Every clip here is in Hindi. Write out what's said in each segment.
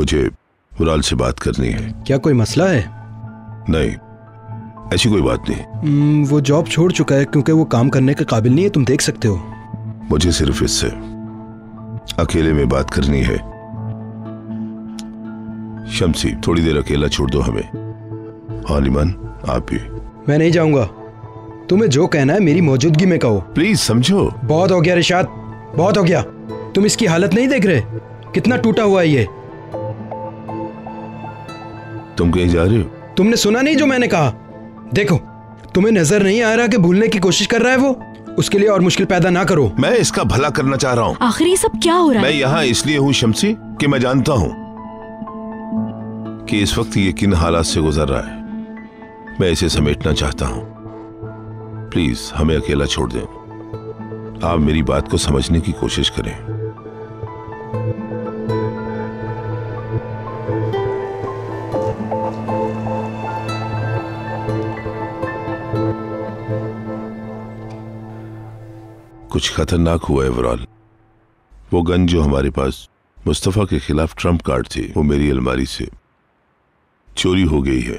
मुझे वुराल से बात करनी है। क्या कोई मसला है? नहीं, ऐसी कोई बात नहीं। वो जॉब छोड़ चुका है क्योंकि वो काम करने के काबिल नहीं है, तुम देख सकते हो। मुझे सिर्फ इससे अकेले में बात करनी है। शम्सी, थोड़ी देर अकेला छोड़ दो हमें। हाँ लिमान, आप भी। मैं नहीं जाऊंगा। तुम्हें जो कहना है मेरी मौजूदगी में कहो। प्लीज समझो। बहुत हो गया रिशाद, बहुत हो गया। तुम इसकी हालत नहीं देख रहे कितना टूटा हुआ है ये। तुम कहीं जा रहे हो? तुमने सुना नहीं जो मैंने कहा? देखो, तुम्हें नजर नहीं आ रहा कि भूलने की कोशिश कर रहा है वो? उसके लिए और मुश्किल पैदा ना करो। मैं इसका भला करना चाह रहा हूँ। आखिर ये सब क्या हो रहा है? मैं यहाँ इसलिए हूँ शम्सी कि मैं जानता हूँ कि इस वक्त ये किन हालात से गुजर रहा है। मैं इसे समेटना चाहता हूँ। प्लीज हमें अकेला छोड़ दें। आप मेरी बात को समझने की कोशिश करें। कुछ खतरनाक हुआ है वुराल। वो गन जो हमारे पास मुस्तफा के खिलाफ ट्रम्प कार्ड थी, वो मेरी अलमारी से चोरी हो गई है।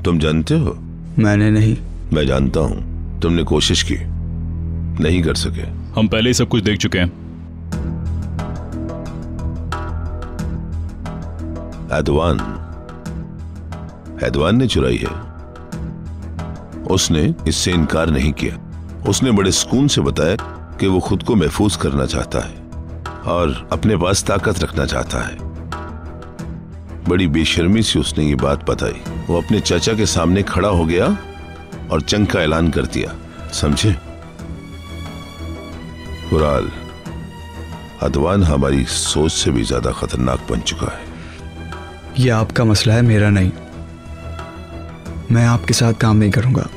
तुम जानते हो? मैंने नहीं। मैं जानता हूं। तुमने कोशिश की, नहीं कर सके। हम पहले ही सब कुछ देख चुके हैं। एदवान ने चुराई है। उसने इससे इनकार नहीं किया। उसने बड़े सुकून से बताया कि वो खुद को महफूज करना चाहता है और अपने पास ताकत रखना चाहता है। बड़ी बेशर्मी से उसने ये बात बताई। वो अपने चाचा के सामने खड़ा हो गया और जंग का ऐलान कर दिया। समझे वुराल, अदवान हमारी सोच से भी ज्यादा खतरनाक बन चुका है। ये आपका मसला है, मेरा नहीं। मैं आपके साथ काम नहीं करूंगा।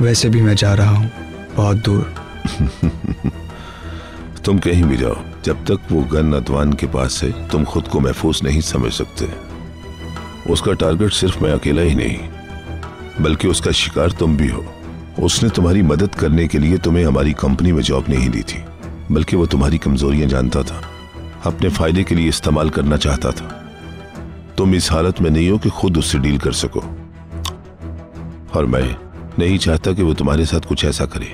वैसे भी मैं जा रहा हूं बहुत दूर। तुम कहीं भी जाओ, जब तक वो गन अदवान के पास है तुम खुद को महफूज नहीं समझ सकते। उसका टारगेट सिर्फ मैं अकेला ही नहीं, बल्कि उसका शिकार तुम भी हो। उसने तुम्हारी मदद करने के लिए तुम्हें हमारी कंपनी में जॉब नहीं दी थी, बल्कि वो तुम्हारी कमजोरियां जानता था, अपने फायदे के लिए इस्तेमाल करना चाहता था। तुम इस हालत में नहीं हो कि खुद उससे डील कर सको, और मैं नहीं चाहता कि वो तुम्हारे साथ कुछ ऐसा करे।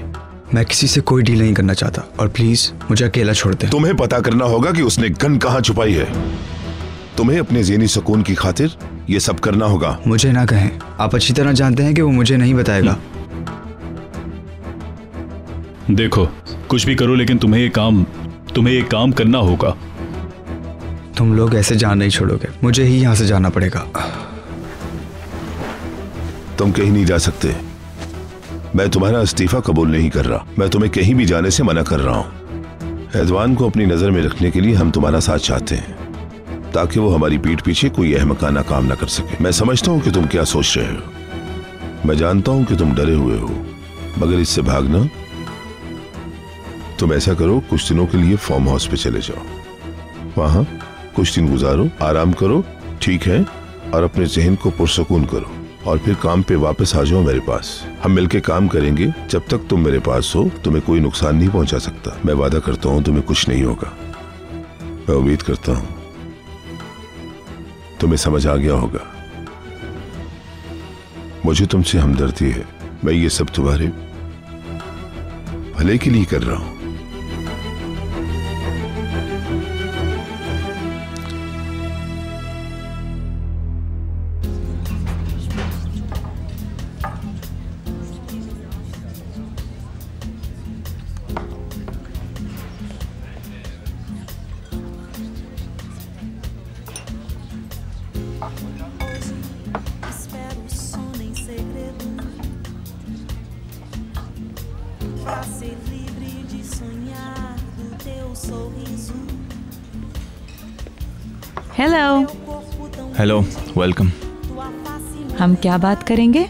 मैं किसी से कोई डील नहीं करना चाहता, और प्लीज मुझे अकेला छोड़ दे। तुम्हें पता करना होगा कि उसने गन कहां छुपाई है। तुम्हें अपने ज़हनी सुकून की खातिर ये सब करना होगा। मुझे ना कहें, आप अच्छी तरह जानते हैं कि वो मुझे नहीं बताएगा। देखो, कुछ भी करो लेकिन तुम्हें ये काम करना होगा। तुम लोग ऐसे जान नहीं छोड़ोगे, मुझे ही यहां से जाना पड़ेगा। तुम कहीं नहीं जा सकते। मैं तुम्हारा इस्तीफा कबूल नहीं कर रहा। मैं तुम्हें कहीं भी जाने से मना कर रहा हूं। एदवान को अपनी नजर में रखने के लिए हम तुम्हारा साथ चाहते हैं, ताकि वो हमारी पीठ पीछे कोई अहमकाना काम ना कर सके। मैं समझता हूं कि तुम क्या सोच रहे हो। मैं जानता हूं कि तुम डरे हुए हो, मगर इससे भागना। तुम ऐसा करो, कुछ दिनों के लिए फार्म हाउस पे चले जाओ, वहां कुछ दिन गुजारो, आराम करो, ठीक है, और अपने जहन को पुरसकून करो, और फिर काम पे वापस आ जाओ मेरे पास। हम मिलके काम करेंगे। जब तक तुम मेरे पास हो तुम्हें कोई नुकसान नहीं पहुंचा सकता। मैं वादा करता हूं तुम्हें कुछ नहीं होगा। मैं उम्मीद करता हूं तुम्हें समझ आ गया होगा। मुझे तुमसे हमदर्दी है। मैं ये सब तुम्हारे भले के लिए कर रहा हूं। हेलो। Hello, welcome. हम क्या बात करेंगे?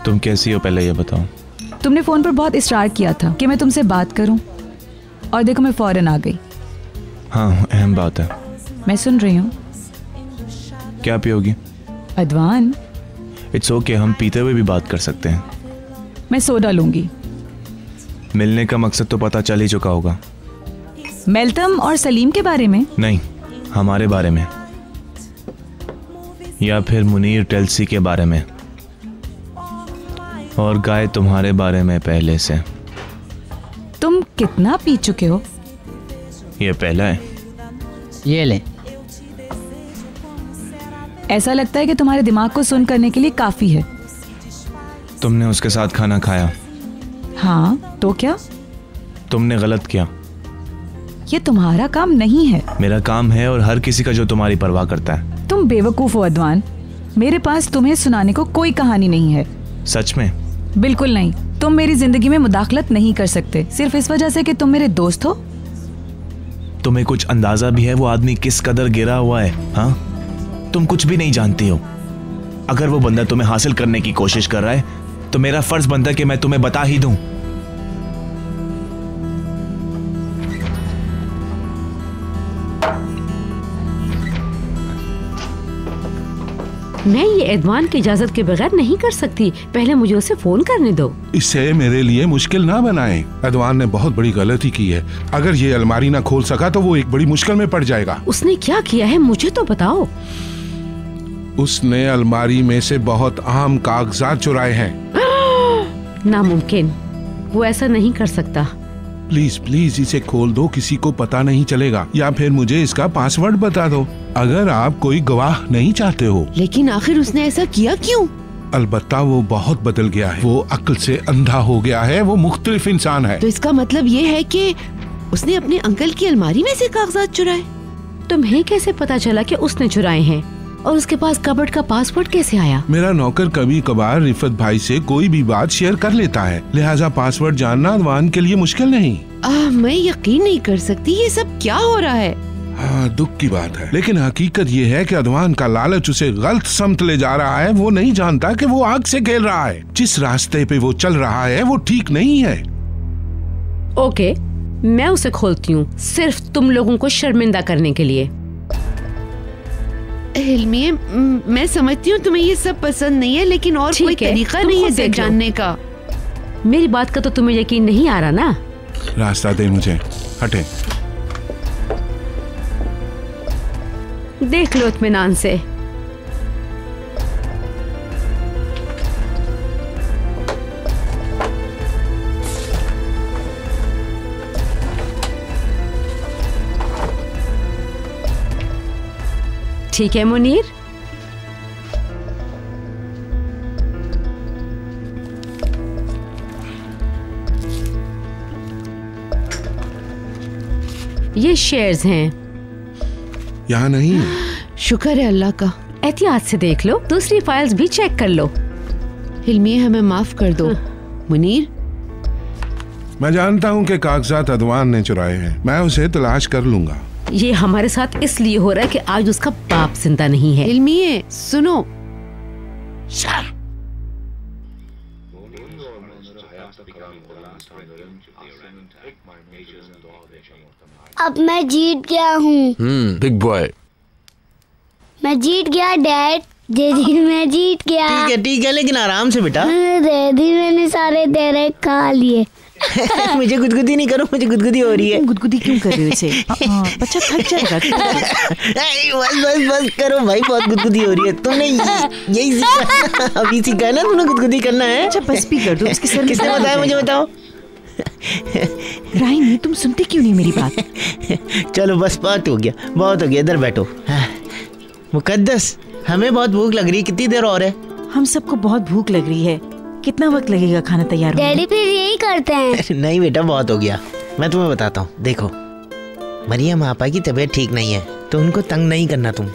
तुम कैसी हो पहले ये बताओ। तुमने फोन पर बहुत इसरार किया था कि मैं तुमसे बात करूं, और देखो मैं फौरन आ गई। हाँ, अहम बात है। मैं सुन रही हूँ। क्या पियोगी? अदवान। इट्स ओके, हम पीते हुए भी बात कर सकते हैं। मैं सोडा लूंगी। मिलने का मकसद तो पता चल ही चुका होगा। मेल्तम और सलीम के बारे में? नहीं, हमारे बारे में, या फिर मुनीर टेल्सी के बारे में, और गाय तुम्हारे बारे में पहले से। तुम कितना पी चुके हो? ये पहला है। ये ले। ऐसा लगता है कि तुम्हारे दिमाग को सुन करने के लिए काफी है। तुमने उसके साथ खाना खाया। हाँ तो क्या? तुमने गलत किया। ये तुम्हारा काम नहीं है। मेरा काम है, और हर किसी का जो तुम्हारी परवाह करता है। तुम बेवकूफ हो अदवान। मेरे पास तुम्हें सुनाने को कोई कहानी नहीं है। सच में? बिल्कुल नहीं। तुम मेरी जिंदगी में मुदाखलत नहीं कर सकते, सिर्फ इस वजह से कि तुम मेरे दोस्त हो। तुम्हें कुछ अंदाजा भी है वो आदमी किस कदर गिरा हुआ है? हाँ, तुम कुछ भी नहीं जानती हो। अगर वो बंदा तुम्हें हासिल करने की कोशिश कर रहा है तो मेरा फर्ज बनता है कि मैं तुम्हें बता ही दूं। मैं ये एडवान की इजाजत के बगैर नहीं कर सकती। पहले मुझे उसे फोन करने दो। इसे मेरे लिए मुश्किल ना बनाएं। एडवान ने बहुत बड़ी गलती की है। अगर ये अलमारी ना खोल सका तो वो एक बड़ी मुश्किल में पड़ जाएगा। उसने क्या किया है मुझे तो बताओ। उसने अलमारी में से बहुत अहम कागजात चुराए हैं। नामुमकिन, वो ऐसा नहीं कर सकता। प्लीज प्लीज इसे खोल दो, किसी को पता नहीं चलेगा, या फिर मुझे इसका पासवर्ड बता दो अगर आप कोई गवाह नहीं चाहते हो। लेकिन आखिर उसने ऐसा किया क्यों? अलबत्ता वो बहुत बदल गया है। वो अक्ल से अंधा हो गया है। वो मुख्तलिफ इंसान है। तो इसका मतलब ये है कि उसने अपने अंकल की अलमारी में से कागजात चुराए। तुम्हें कैसे पता चला कि उसने चुराए हैं? और उसके पास कबर्ड का पासवर्ड कैसे आया? मेरा नौकर कभी कभार रिफत भाई से कोई भी बात शेयर कर लेता है, लिहाजा पासवर्ड जानना अदवान के लिए मुश्किल नहीं। मैं यकीन नहीं कर सकती, ये सब क्या हो रहा है। हाँ, दुख की बात है, लेकिन हकीकत ये है कि अदवान का लालच उसे गलत समत ले जा रहा है। वो नहीं जानता कि वो आग से खेल रहा है। जिस रास्ते पे वो चल रहा है वो ठीक नहीं है। ओके, मैं उसे खोलती हूँ, सिर्फ तुम लोगों को शर्मिंदा करने के लिए। हिल्मी, मैं समझती हूँ तुम्हें ये सब पसंद नहीं है, लेकिन और कोई तरीका नहीं है इसे जानने का। मेरी बात का तो तुम्हें यकीन नहीं आ रहा ना? रास्ता दे मुझे, हटे। देख लो इत्मीनान से। ठीक है मुनीर, ये शेयर्स हैं। यहाँ नहीं। शुक्र है अल्लाह का। एहतियात से देख लो, दूसरी फाइल्स भी चेक कर लो। हिल्मी, हमें माफ कर दो। मुनीर, मैं जानता हूँ कि कागजात अदवान ने चुराए हैं। मैं उसे तलाश कर लूंगा। ये हमारे साथ इसलिए हो रहा है कि आज उसका बाप जिंदा नहीं है। हिल्मी, सुनो। अब मैं जीत गया हूँ। Big boy. मैं जीत गया डैड। दीदी मैं जीत गया। ठीक है, लेकिन आराम से बेटा। दीदी मैंने सारे तेरे खा लिए। मुझे गुदगुदी नहीं करो, मुझे गुदगुदी हो रही है। गुदगुदी क्यों कर रही हो इसे? बच्चा थक जाएगा। बस करो भाई, बहुत गुदगुदी हो रही है। तुमने यही सीखा, अभी सीखा ना तुमने गुदगुदी करना है। अच्छा बस भी कर दो। उसके सर में किसने बताया मुझे बताओ? राहिनी, तुम सुनते क्यों नहीं मेरी बात? चलो बस बहुत हो गया, बहुत हो गया। इधर बैठो। मुकद्दस, हमें बहुत भूख लग रही है। कितनी देर और है? हम सबको बहुत भूख लग रही है। कितना वक्त लगेगा खाना तैयार होने? डैडी फिर यही करते हैं। नहीं बेटा, बहुत हो गया। मैं तुम्हें बताता हूँ। देखो, मरियम आपा की तबीयत ठीक नहीं है, तो उनको तंग नहीं करना तुम।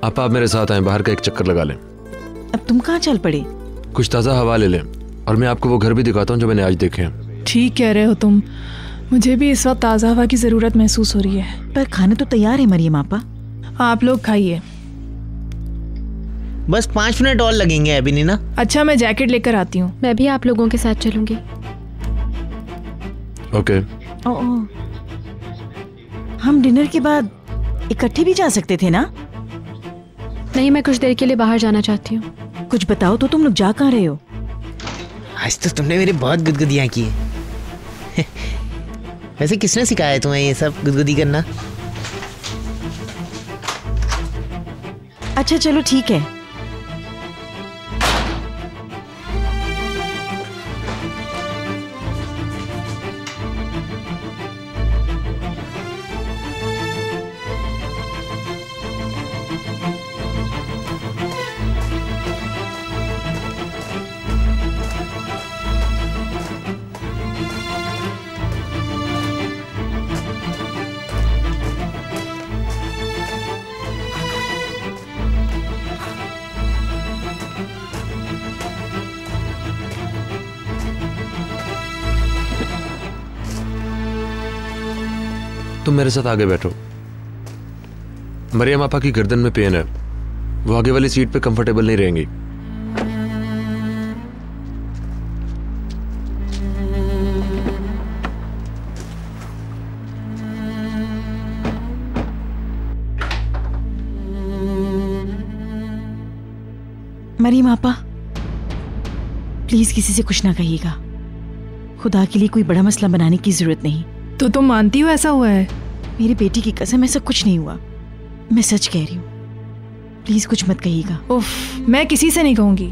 आप मेरे साथ आए, बाहर का एक चक्कर लगा लें। अब तुम कहाँ चल पड़े? कुछ ताज़ा हवा ले लें, और मैं आपको वो घर भी दिखाता हूँ जो मैंने आज देखे हैं। ठीक कह रहे हो तुम। मुझे भी इस वक्त ताज़ा हवा की ज़रूरत महसूस हो रही है। पर खाना तो तैयार है मरियम आपा। आप लोग खाइए। बस 5 मिनट और लगेंगे अभी नहीं ना? अच्छा, मैं जैकेट लेकर आती हूँ। मैं भी आप लोगों के साथ चलूंगी। ओके। हम डिनर के बाद इकट्ठे भी जा सकते थे ना? नहीं, मैं कुछ देर के लिए बाहर जाना चाहती हूँ। कुछ बताओ तो, तुम लोग जा कहाँ रहे हो? आज तो तुमने मेरी बहुत गुदगुदियाँ की वैसे किसने सिखाया तुम्हें ये सब गुदगुदी करना? अच्छा चलो ठीक है। तुम मेरे साथ आगे बैठो। मरियम आपा की गर्दन में पेन है, वो आगे वाली सीट पे कंफर्टेबल नहीं रहेंगी। मरियम आपा प्लीज किसी से कुछ ना कहिएगा। खुदा के लिए कोई बड़ा मसला बनाने की जरूरत नहीं। तो तुम मानती हो ऐसा हुआ है? मेरी बेटी की कसम ऐसा कुछ नहीं हुआ, मैं सच कह रही हूँ। प्लीज कुछ मत कहिएगा। उफ, मैं किसी से नहीं कहूंगी।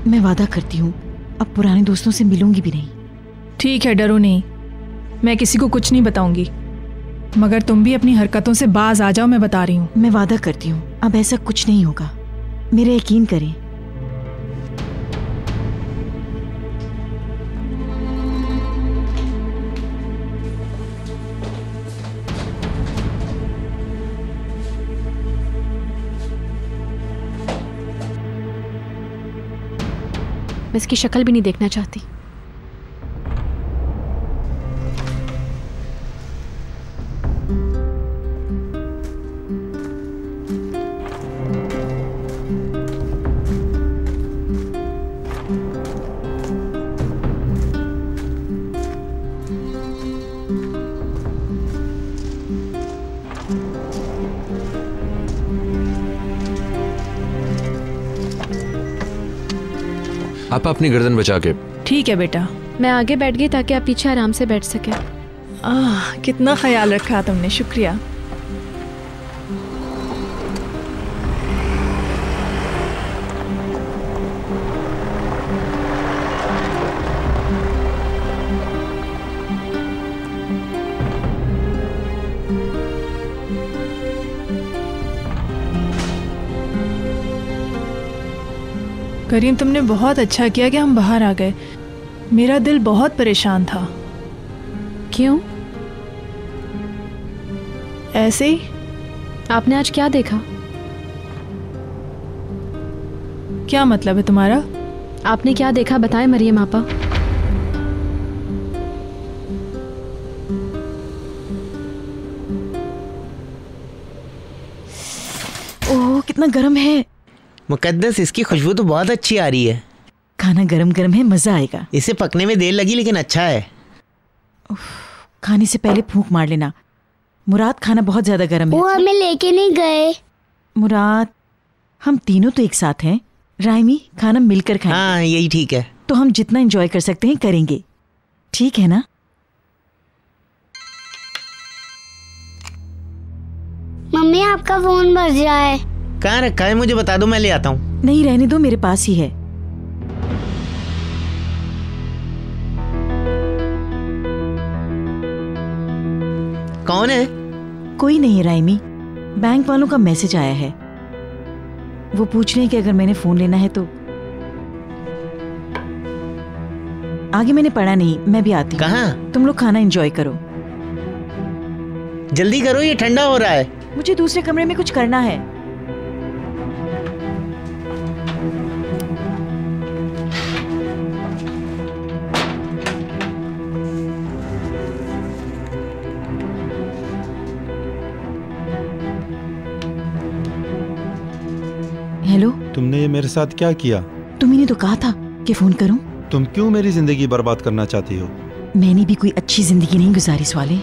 मैं वादा करती हूँ अब पुराने दोस्तों से मिलूंगी भी नहीं। ठीक है, डरो नहीं, मैं किसी को कुछ नहीं बताऊंगी, मगर तुम भी अपनी हरकतों से बाज आ जाओ, मैं बता रही हूँ। मैं वादा करती हूँ अब ऐसा कुछ नहीं होगा, मेरा यकीन करें। मैं इसकी शक्ल भी नहीं देखना चाहती। आप अपनी गर्दन बचा के। ठीक है बेटा। मैं आगे बैठ गई ताकि आप पीछे आराम से बैठ सके। कितना ख्याल रखा तुमने, शुक्रिया। करीम, तुमने बहुत अच्छा किया कि हम बाहर आ गए। मेरा दिल बहुत परेशान था। क्यों? ऐसे ही। आपने आज क्या देखा? क्या मतलब है तुम्हारा? आपने क्या देखा बताएं मरियम आपा। ओह, कितना गर्म है। मुकद्दस, इसकी खुशबू तो बहुत अच्छी आ रही है। खाना गरम गरम है, मजा आएगा। इसे पकने में देर लगी लेकिन अच्छा है। खाने से पहले फूंक मार लेना। मुराद, खाना बहुत ज्यादा गर्म है। वो हमें लेके नहीं गए। मुराद, हम तीनों तो एक साथ हैं। राइमी, खाना मिलकर खाएंगे। हाँ, यही ठीक है। तो हम जितना एंजॉय कर सकते हैं करेंगे, ठीक है ना? मम्मी, आपका फोन बज रहा है। कहाँ रखा है? मुझे बता दो, मैं ले आता हूँ। नहीं, रहने दो, मेरे पास ही है। कौन है? कोई नहीं राइमी, बैंक वालों का मैसेज आया है। वो पूछ रहे हैं कि अगर मैंने फोन लेना है तो। आगे मैंने पढ़ा नहीं, मैं भी आती हूँ। कहाँ? तुम लोग खाना एंजॉय करो। जल्दी करो, ये ठंडा हो रहा है। मुझे दूसरे कमरे में कुछ करना है। हेलो। तुमने ये मेरे साथ क्या किया? तुम्ही ने तो कहा था कि फोन करूं। तुम क्यों मेरी जिंदगी बर्बाद करना चाहती हो? मैंने भी कोई अच्छी जिंदगी नहीं गुजारी स्वाले।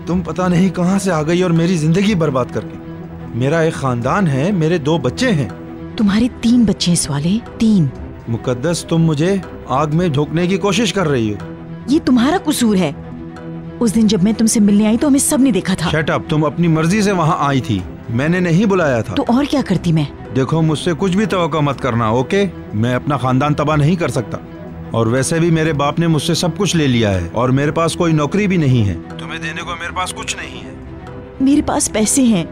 तुम पता नहीं कहां से आ गई और मेरी जिंदगी बर्बाद करके। मेरा एक खानदान है, मेरे 2 बच्चे हैं। तुम्हारे 3 बच्चे हैं स्वाले, 3। मुकद्दस, तुम मुझे आग में झोंकने की कोशिश कर रही हो। ये तुम्हारा कसूर है। उस दिन जब मैं तुमसे मिलने आई तो हमें सब ने देखा था। शट अप, तुम अपनी मर्जी से वहाँ आई थी, मैंने नहीं बुलाया था। तो और क्या करती मैं? देखो, मुझसे कुछ भी तवक्को मत करना, ओके? मैं अपना खानदान तबाह नहीं कर सकता, और वैसे भी मेरे बाप ने मुझसे सब कुछ ले लिया है और मेरे पास कोई नौकरी भी नहीं है। तुम्हें देने को मेरे पास कुछ नहीं है। मेरे पास पैसे हैं,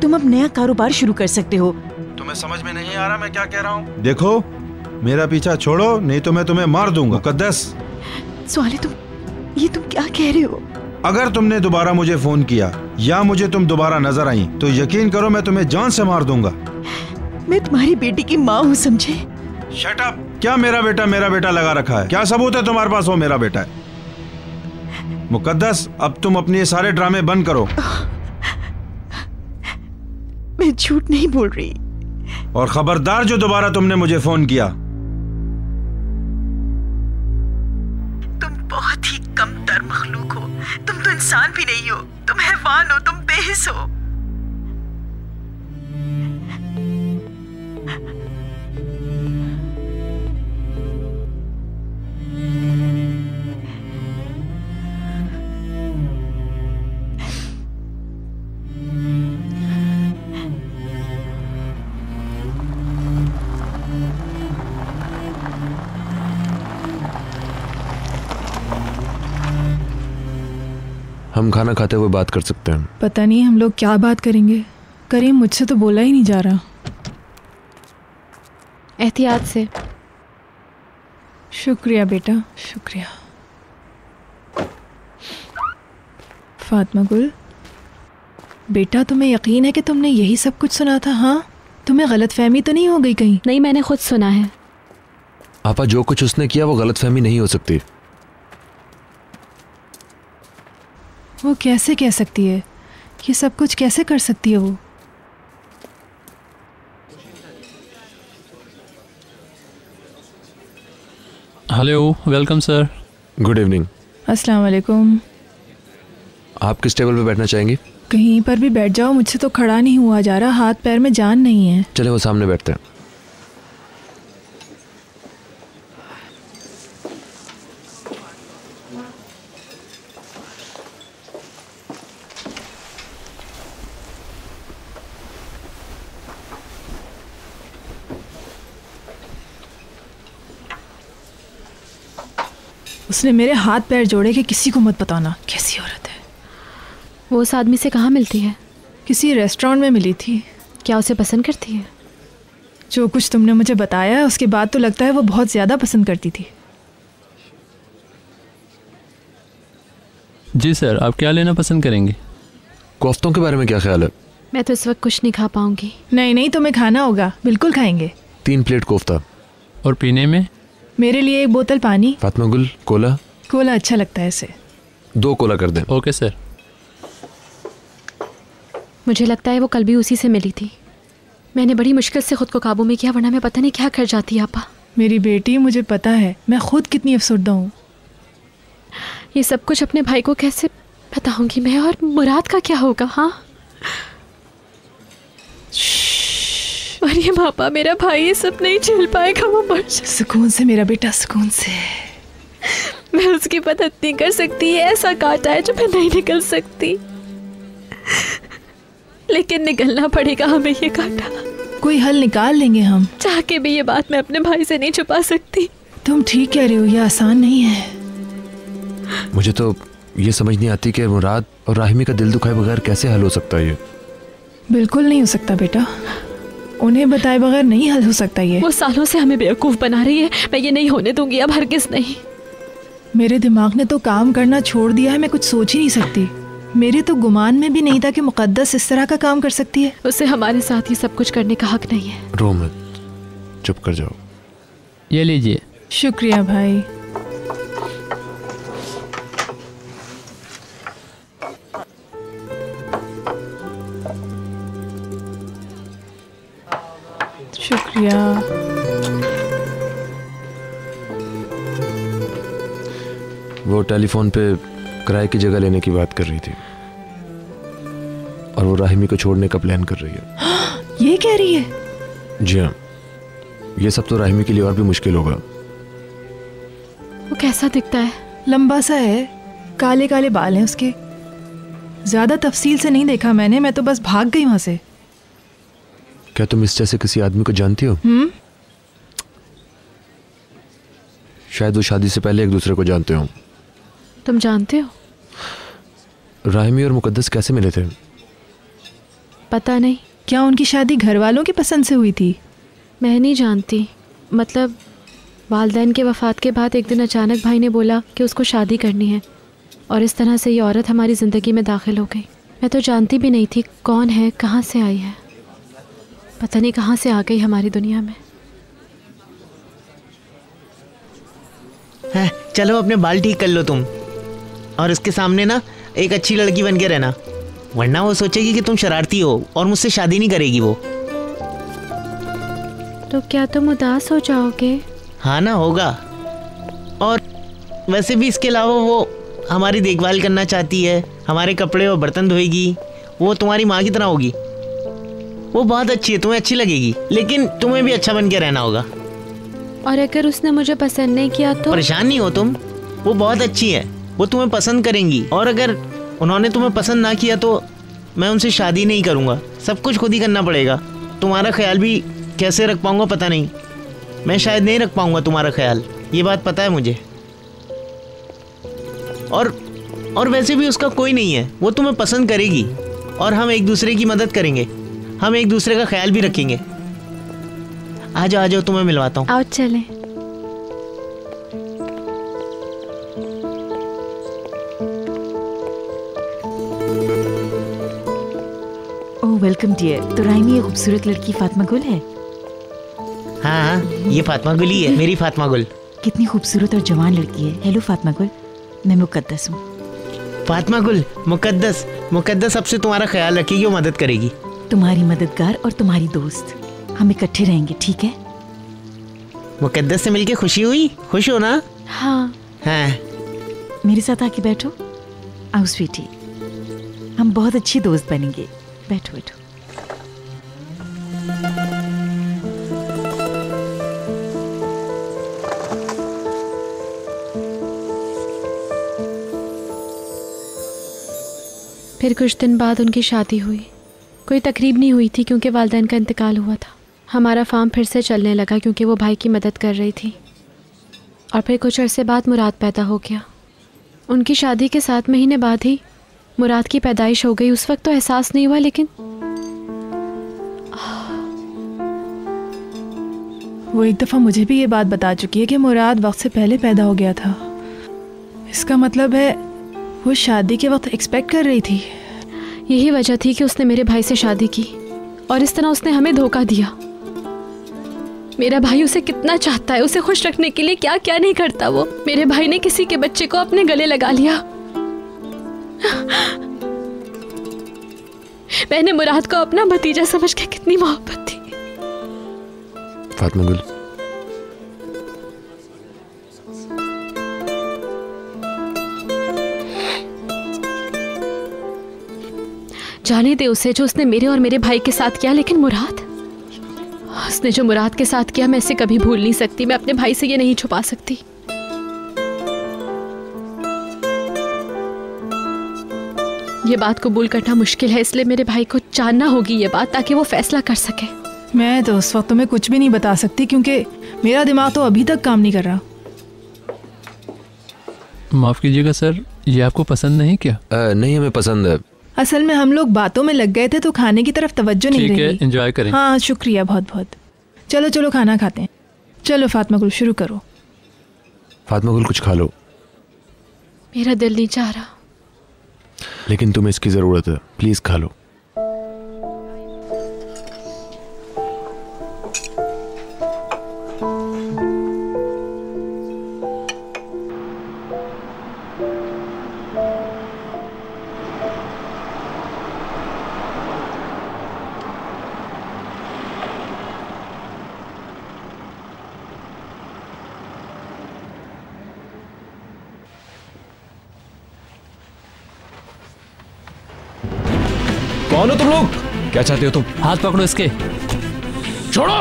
तुम अब नया कारोबार शुरू कर सकते हो। तुम्हें समझ में नहीं आ रहा मैं क्या कह रहा हूँ? देखो, मेरा पीछा छोड़ो, नहीं तो मैं तुम्हें मार दूंगा। मुकद्दस, स्वाले तुम क्या कह रहे हो? अगर तुमने दोबारा मुझे फोन किया या मुझे तुम दोबारा नजर आई तो यकीन करो मैं तुम्हें जान से मार दूंगा। मैं तुम्हारी बेटी की माँ हूँ, समझे? Shut up! क्या मेरा बेटा लगा रखा है? क्या सबूत है तुम्हारे पास वो मेरा बेटा है? मुकद्दस, अब तुम अपने ये सारे ड्रामे बंद करो। मैं झूठ नहीं बोल रही। और खबरदार जो दोबारा तुमने मुझे फोन किया। तुम बहुत ही कमतर मखलूक हो। तुम तो इंसान भी नहीं हो, तुम हैवान हो, तुम बेहिस हो। हम खाना खाते हुए बात कर सकते हैं। पता नहीं हम लोग क्या बात करेंगे। करीम, मुझसे तो बोला ही नहीं जा रहा। एहतियात से। शुक्रिया बेटा, शुक्रिया। फातिमा गुल, बेटा तुम्हें यकीन है कि तुमने यही सब कुछ सुना था? हाँ, तुम्हें गलतफहमी तो नहीं हो गई कहीं? नहीं, मैंने खुद सुना है। आपा, जो कुछ उसने किया वो गलतफहमी नहीं हो सकती। वो कैसे कह सकती है? ये सब कुछ कैसे कर सकती है वो? Hello, welcome sir. Good evening. अस्सलाम वालेकुम। आप किस टेबल पे बैठना चाहेंगी? कहीं पर भी बैठ जाओ, मुझसे तो खड़ा नहीं हुआ जा रहा, हाथ पैर में जान नहीं है। चले वो सामने बैठते हैं। उसने मेरे हाथ पैर जोड़े कि किसी को मत बताना। कैसी औरत है वो? उस आदमी से कहाँ मिलती है? किसी रेस्टोरेंट में मिली थी। क्या उसे पसंद करती है? जो कुछ तुमने मुझे बताया उसके बाद तो लगता है वो बहुत ज़्यादा पसंद करती थी। जी सर, आप क्या लेना पसंद करेंगे? कोफ्तों के बारे में क्या ख्याल है? मैं तो इस वक्त कुछ नहीं खा पाऊंगी। नहीं, तुम्हें खाना होगा, बिल्कुल खाएंगे। 3 प्लेट कोफ्ता। और पीने में? मेरे लिए 1 बोतल पानी। फातिमा गुल, कोला? कोला अच्छा लगता है इसे। 2 कोला कर दें। Okay sir. मुझे लगता है वो कल भी उसी से मिली थी। मैंने बड़ी मुश्किल से खुद को काबू में किया, वरना मैं पता नहीं क्या कर जाती। आपा, मेरी बेटी, मुझे पता है मैं खुद कितनी अफसरदा हूँ। ये सब कुछ अपने भाई को कैसे बताऊंगी मैं? और मुराद का क्या होगा? हाँ, और ये पापा, मेरा भाई ये सब नहीं झेल पाएगा, वो मर जाए। सुकून से मेरा बेटा, सुकून से। मैं उसकी मदद नहीं कर सकती। ऐसा कांटा है जो मैं नहीं निकल सकती, लेकिन निकलना पड़ेगा हमें ये कांटा। कोई हल निकाल लेंगे हम। चाह के भी ये बात मैं अपने भाई से नहीं छुपा सकती। तुम ठीक कह रहे हो, ये आसान नहीं है। मुझे तो ये समझ नहीं आती कि मुराद और राहिमी का दिल दुखाए बगैर कैसे हल हो सकता है ये। बिल्कुल नहीं हो सकता बेटा, उन्हें बताए बगैर नहीं हल हो सकता ये। वो सालों से हमें बेवकूफ बना रही है, मैं ये नहीं होने दूंगी अब, हरगिज़ नहीं। मेरे दिमाग ने तो काम करना छोड़ दिया है, मैं कुछ सोच ही नहीं सकती। मेरे तो गुमान में भी नहीं था कि मुकद्दस इस तरह का काम कर सकती है। उसे हमारे साथ ये सब कुछ करने का हक नहीं है। रो मत, चुप कर जाओ। ये लीजिए। शुक्रिया भाई। शुक्रिया। वो टेलीफोन पे किराए की जगह लेने की बात कर रही थी और वो राहिमी को छोड़ने का प्लान कर रही है। ये कह रही है? जी हाँ, ये सब तो राहिमी के लिए और भी मुश्किल होगा। वो कैसा दिखता है? लंबा सा है, काले काले बाल हैं उसके। ज्यादा तफसील से नहीं देखा मैंने, मैं तो बस भाग गई वहां से। क्या तुम इस जैसे किसी आदमी को जानती हो? शायद वो शादी से पहले एक दूसरे को जानते हो। तुम जानते हो? राहिमी और मुकद्दस कैसे मिले थे? पता नहीं। क्या उनकी शादी घर वालों की पसंद से हुई थी? मैं नहीं जानती। मतलब वालिदैन के वफ़ात के बाद एक दिन अचानक भाई ने बोला कि उसको शादी करनी है, और इस तरह से ये औरत हमारी ज़िंदगी में दाखिल हो गई। मैं तो जानती भी नहीं थी कौन है, कहाँ से आई है, पता नहीं कहाँ से आ गई हमारी दुनिया में। है, चलो अपने बाल ठीक कर लो तुम, और उसके सामने ना एक अच्छी लड़की बन के रहना, वरना वो सोचेगी कि तुम शरारती हो और मुझसे शादी नहीं करेगी वो। तो क्या तुम उदास हो जाओगे? हाँ ना, होगा। और वैसे भी इसके अलावा वो हमारी देखभाल करना चाहती है, हमारे कपड़े और बर्तन धोएगी, वो तुम्हारी माँ की तरह होगी। वो बहुत अच्छी है, तुम्हें अच्छी लगेगी, लेकिन तुम्हें भी अच्छा बन के रहना होगा। और अगर उसने मुझे पसंद नहीं किया तो? परेशान नहीं हो तुम, वो बहुत अच्छी है, वो तुम्हें पसंद करेंगी। और अगर उन्होंने तुम्हें पसंद ना किया तो मैं उनसे शादी नहीं करूँगा, सब कुछ खुद ही करना पड़ेगा। तुम्हारा ख्याल भी कैसे रख पाऊँगा पता नहीं, मैं शायद नहीं रख पाऊँगा तुम्हारा ख्याल, ये बात पता है मुझे। और वैसे भी उसका कोई नहीं है, वो तुम्हें पसंद करेगी, और हम एक दूसरे की मदद करेंगे, हम एक दूसरे का ख्याल भी रखेंगे। आ जाओ तुम्हें मिलवाता हूँ। आओ चलें। ओह वेलकम डियर। तो राहिमी ये खूबसूरत लड़की फातिमा गुल है? हाँ, ये फातिमा गुल ही है, मेरी फातिमा गुल। कितनी खूबसूरत और जवान लड़की है। हेलो फातिमा गुल, मैं मुकद्दस हूँ। फातिमा गुल, मुकद्दस अब से तुम्हारा ख्याल रखेगी, वो मदद करेगी। तुम्हारी मददगार और तुम्हारी दोस्त, हम इकट्ठे रहेंगे, ठीक है? मुकद्दस से मिलके खुशी हुई, खुश हो ना? हाँ। मेरे साथ आके बैठो। आओ स्वीटी, हम बहुत अच्छी दोस्त बनेंगे। बैठो बैठो। फिर कुछ दिन बाद उनकी शादी हुई। कोई तकरीब नहीं हुई थी क्योंकि वालिदैन का इंतकाल हुआ था। हमारा फार्म फिर से चलने लगा क्योंकि वो भाई की मदद कर रही थी। और फिर कुछ अरसे बाद मुराद पैदा हो गया। उनकी शादी के 7 महीने बाद ही मुराद की पैदाइश हो गई। उस वक्त तो एहसास नहीं हुआ, लेकिन वो एक दफ़ा मुझे भी ये बात बता चुकी है कि मुराद वक्त से पहले पैदा हो गया था। इसका मतलब है वो शादी के वक्त एक्सपेक्ट कर रही थी। यही वजह थी कि उसने मेरे भाई से शादी की, और इस तरह उसने हमें धोखा दिया। मेरा भाई उसे कितना चाहता है, उसे खुश रखने के लिए क्या क्या नहीं करता वो। मेरे भाई ने किसी के बच्चे को अपने गले लगा लिया। मैंने मुराद को अपना भतीजा समझ के कितनी मोहब्बत थी। फातिमा गुल, जाने दे उसे जो उसने मेरे और मेरे भाई के साथ किया। लेकिन मुराद, उसने जो मुराद के साथ किया मैं इसे कभी भूल नहीं सकती। मैं अपने भाई से ये नहीं छुपा सकती। ये बात कबूल करना मुश्किल है, इसलिए मेरे भाई को जानना होगी ये बात, ताकि वो फैसला कर सके। मैं तो उस वक्त तुम्हें कुछ भी नहीं बता सकती क्योंकि मेरा दिमाग तो अभी तक काम नहीं कर रहा। माफ कीजिएगा सर, ये आपको पसंद नहीं क्या? नहीं, हमें पसंद है। असल में हम लोग बातों में लग गए थे तो खाने की तरफ तवज्जो नहीं रही। ठीक है, एंजॉय करें। हाँ शुक्रिया, बहुत बहुत। चलो चलो खाना खाते हैं। चलो फातिमा गुल शुरू करो। फातिमा गुल कुछ खा लो। मेरा दिल नहीं चाह रहा। लेकिन तुम्हें इसकी जरूरत है, प्लीज खा लो। कौन हो तुम लोग? क्या चाहते हो तुम? हाथ पकड़ो इसके। छोड़ो।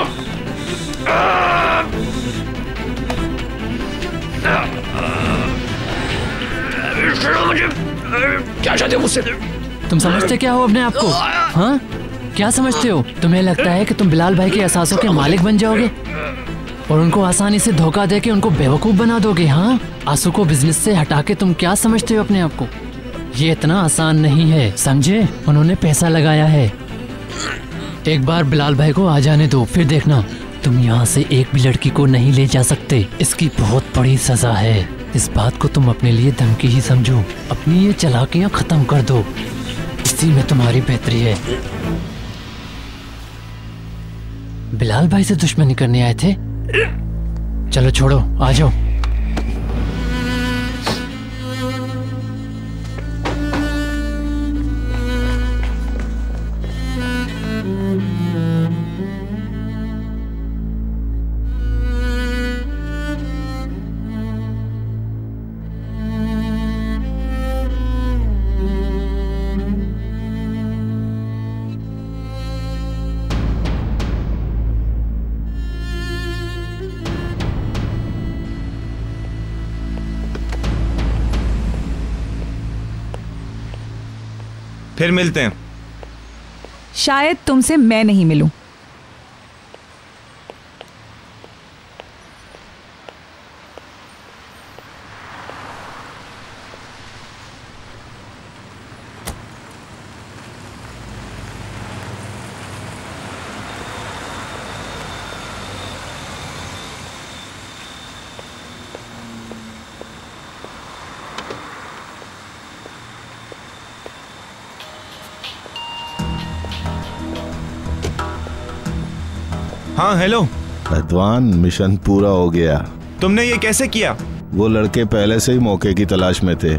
क्या चाहते हो मुझसे? तुम समझते क्या हो अपने आप को? हाँ, क्या समझते हो? तुम्हें लगता है कि तुम बिलाल भाई के एहसासों के मालिक बन जाओगे और उनको आसानी से धोखा देके उनको बेवकूफ बना दोगे? हाँ, आंसू को बिजनेस से हटा के तुम क्या समझते हो अपने आप को? ये इतना आसान नहीं है, समझे? उन्होंने पैसा लगाया है। एक बार बिलाल भाई को आ जाने दो, फिर देखना। तुम यहाँ से एक भी लड़की को नहीं ले जा सकते, इसकी बहुत बड़ी सजा है। इस बात को तुम अपने लिए धमकी ही समझो। अपनी ये चालाकियाँ खत्म कर दो, इसी में तुम्हारी बेहतरी है। बिलाल भाई से दुश्मनी करने आए थे? चलो छोड़ो, आ जाओ। फिर मिलते हैं। शायद तुमसे मैं नहीं मिलूं। हाँ हेलो अदवान, मिशन पूरा हो गया। तुमने ये कैसे किया? वो लड़के पहले से ही मौके की तलाश में थे।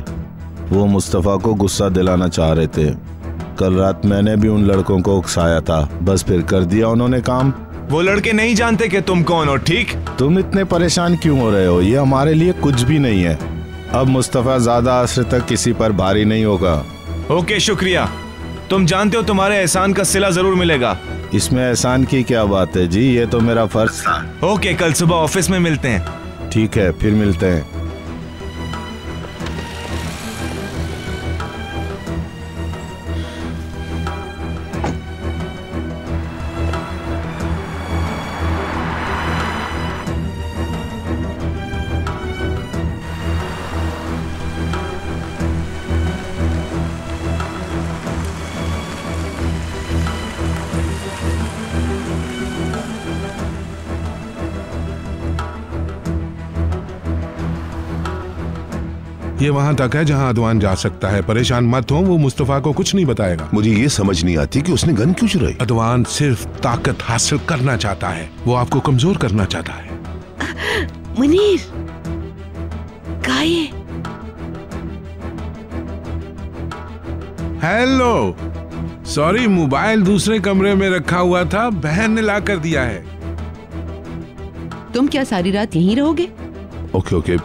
वो मुस्तफा को गुस्सा दिलाना चाह रहे थे। कल रात मैंने भी उन लड़कों को उकसाया था, बस फिर कर दिया उन्होंने काम। वो लड़के नहीं जानते कि तुम कौन हो, ठीक? तुम इतने परेशान क्यों हो रहे हो? ये हमारे लिए कुछ भी नहीं है। अब मुस्तफा ज्यादा अर्से तक किसी पर भारी नहीं होगा। ओके, शुक्रिया। तुम जानते हो तुम्हारे एहसान का सिला जरूर मिलेगा। इसमें एहसान की क्या बात है जी, ये तो मेरा फर्ज था। ओके, कल सुबह ऑफिस में मिलते हैं। ठीक है, फिर मिलते हैं। ये वहां तक है जहां अदवान जा सकता है। परेशान मत हो, वो मुस्तफा को कुछ नहीं बताएगा। मुझे ये समझ नहीं आती कि उसने गन क्यों चुराई। अदवान सिर्फ ताकत हासिल करना चाहता है, वो आपको कमजोर करना चाहता है। मुनीर, गाये। हेलो, सॉरी, मोबाइल दूसरे कमरे में रखा हुआ था, बहन ने ला कर दिया है। तुम क्या सारी रात यहीं रहोगे? ओके ओके,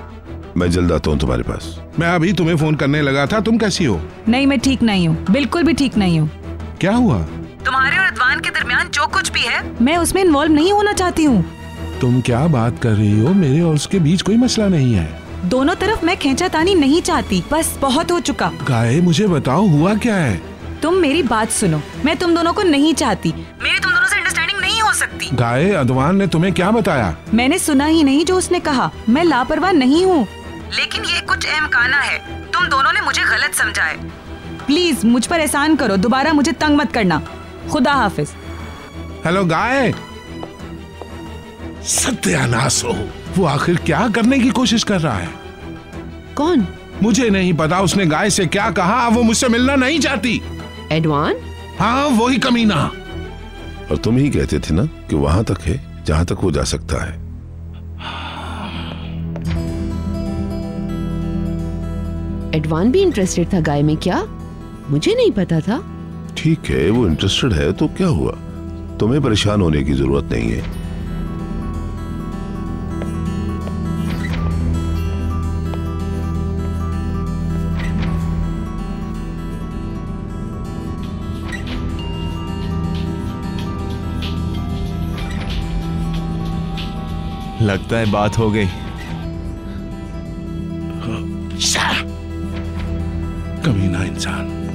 मैं जल्द आता हूँ तुम्हारे पास। मैं अभी तुम्हें फोन करने लगा था। तुम कैसी हो? नहीं, मैं ठीक नहीं हूँ, बिल्कुल भी ठीक नहीं हूँ। क्या हुआ? तुम्हारे और अदवान के दरमियान जो कुछ भी है, मैं उसमें इन्वॉल्व नहीं होना चाहती हूँ। तुम क्या बात कर रही हो? मेरे और उसके बीच कोई मसला नहीं है। दोनों तरफ मैं खींचातानी नहीं चाहती, बस बहुत हो चुका। गाये, मुझे बताओ हुआ क्या है? तुम मेरी बात सुनो, मैं तुम दोनों को नहीं चाहती। मेरी तुम दोनों से अंडरस्टैंडिंग नहीं हो सकती। गाये, अदवान ने तुम्हें क्या बताया? मैंने सुना ही नहीं जो उसने कहा। मैं लापरवाह नहीं हूँ, लेकिन ये कुछ अहमकाना है। तुम दोनों ने मुझे गलत समझा है। प्लीज मुझ पर एहसान करो, दोबारा मुझे तंग मत करना। खुदा हाफिज। हेलो गाये, सत्यानाश हो। वो आखिर क्या करने की कोशिश कर रहा है? कौन? मुझे नहीं पता। उसने गाय से क्या कहा? वो मुझसे मिलना नहीं चाहती। एडवान? हाँ, वही कमीना। और तुम ही कहते थे ना कि वहां तक है जहां तक वो जा सकता है। एडवान भी इंटरेस्टेड था गाय में? क्या मुझे नहीं पता था। ठीक है, वो इंटरेस्टेड है तो क्या हुआ? तुम्हें परेशान होने की जरूरत नहीं है। लगता है बात हो गई। कमीना इंसान।